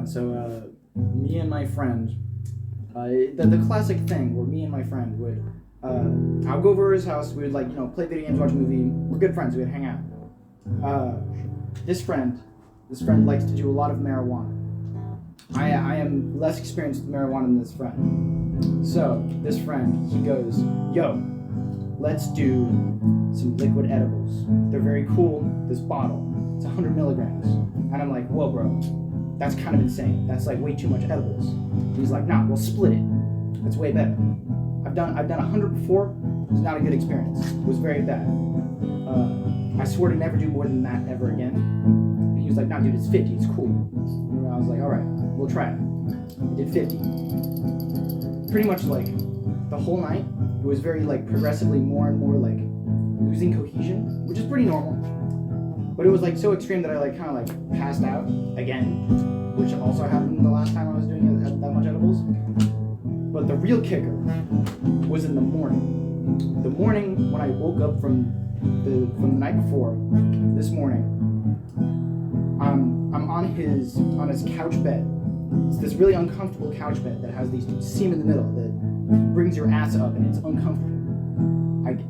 So, me and my friend, the classic thing where me and my friend would, I'll go over to his house, we would play video games, watch a movie, we're good friends, we would hang out. This friend likes to do a lot of marijuana. I am less experienced with marijuana than this friend. So, this friend, he goes, yo, let's do some liquid edibles. They're very cool, this bottle, it's 100 milligrams. And I'm like, whoa bro, that's kind of insane. That's like way too much edibles. And he's like, nah, we'll split it. That's way better. I've done 100 before, it was not a good experience. It was very bad. I swore to never do more than that ever again. And he was like, nah dude, it's 50, it's cool. And I was like, alright, we'll try it. I did 50. Pretty much like the whole night, it was very like progressively more and more like losing cohesion, which is pretty normal. But it was like so extreme that I like kind of like passed out again, which also happened the last time I was doing that much edibles. But the real kicker was in the morning. The morning when I woke up from the night before, this morning, I'm on his couch bed. It's this really uncomfortable couch bed that has these seam in the middle that brings your ass up and it's uncomfortable.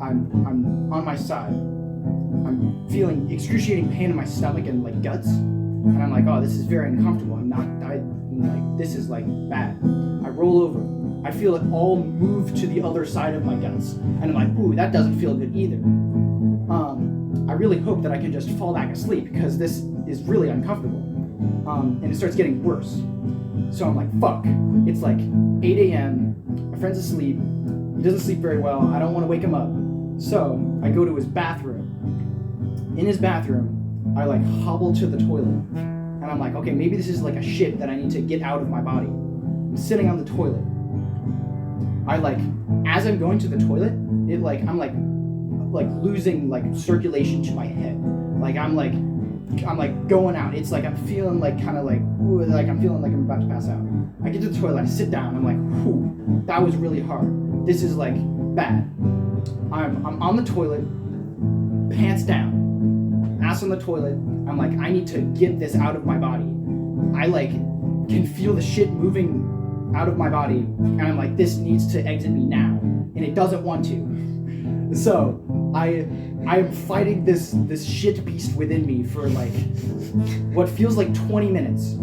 I'm on my side. I'm feeling excruciating pain in my stomach and like guts, and I'm like, oh, this is very uncomfortable. This is like bad. I roll over. I feel it all move to the other side of my guts, and I'm like, ooh, that doesn't feel good either. I really hope that I can just fall back asleep because this is really uncomfortable. And it starts getting worse. So I'm like, fuck. It's like 8 a.m. My friend's asleep. He doesn't sleep very well. I don't want to wake him up. So I go to his bathroom. In his bathroom, I like hobble to the toilet. And I'm like, okay, maybe this is like a shit that I need to get out of my body. I'm sitting on the toilet. As I'm going to the toilet, I'm losing like circulation to my head. I'm going out. It's like I'm feeling like kind of like, ooh, like I'm feeling like I'm about to pass out. I get to the toilet, I sit down, I'm like, whew, that was really hard. This is like bad. I'm on the toilet, pants down, ass on the toilet. I'm like, I need to get this out of my body. I like can feel the shit moving out of my body, and I'm like, this needs to exit me now, and it doesn't want to. So I am fighting this shit beast within me for like what feels like 20 minutes.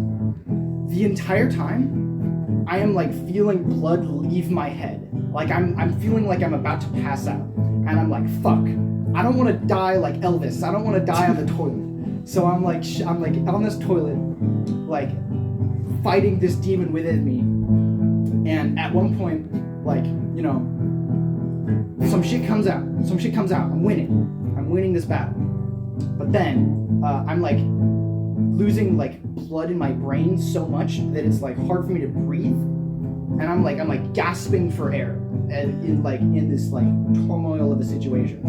The entire time, I am like feeling blood leave my head. Like I'm feeling like I'm about to pass out, and I'm like, fuck. I don't want to die like Elvis. I don't want to die on the toilet. So I'm like on this toilet, like fighting this demon within me. And at one point, like, you know, some shit comes out. I'm winning this battle. But then I'm like losing like blood in my brain so much that it's like hard for me to breathe. And I'm like gasping for air in this like turmoil of a situation.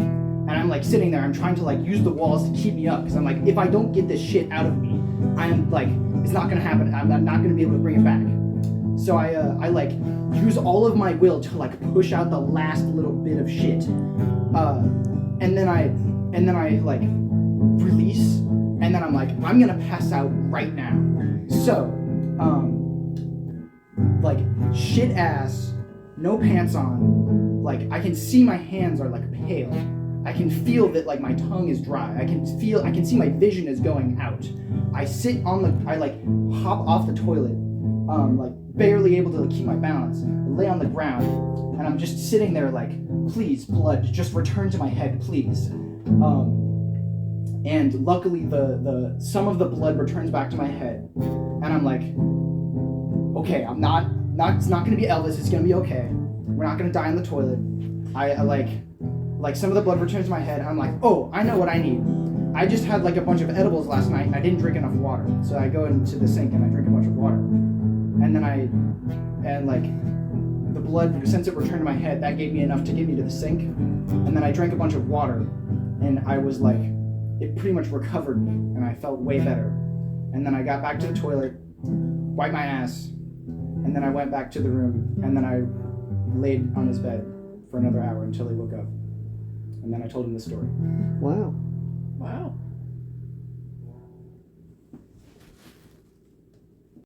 And I'm like sitting there, I'm trying to like use the walls to keep me up, because I'm like, if I don't get this shit out of me, I'm like, it's not gonna happen. I'm not gonna be able to bring it back. So I like use all of my will to like push out the last little bit of shit. And then I like release, and then I'm like, I'm gonna pass out right now. So like shit ass, no pants on, like I can see my hands are like pale. I can feel that like my tongue is dry. I can see my vision is going out. I like hop off the toilet, like barely able to keep my balance, lay on the ground, and I'm just sitting there like, please, blood, just return to my head, please. And luckily the some of the blood returns back to my head, and I'm like, okay, it's not gonna be Elvis, it's gonna be okay. We're not gonna die on the toilet. I like some of the blood returns to my head, and I'm like, oh, I know what I need. I just had like a bunch of edibles last night, and I didn't drink enough water. So I go into the sink and I drink a bunch of water. And then like the blood, since it returned to my head, that gave me enough to get me to the sink. And then I drank a bunch of water, and I was like, it pretty much recovered me, and I felt way better. And then I got back to the toilet, wiped my ass, and then I went back to the room, and then I laid on his bed for another hour until he woke up. And then I told him the story. Wow. Wow.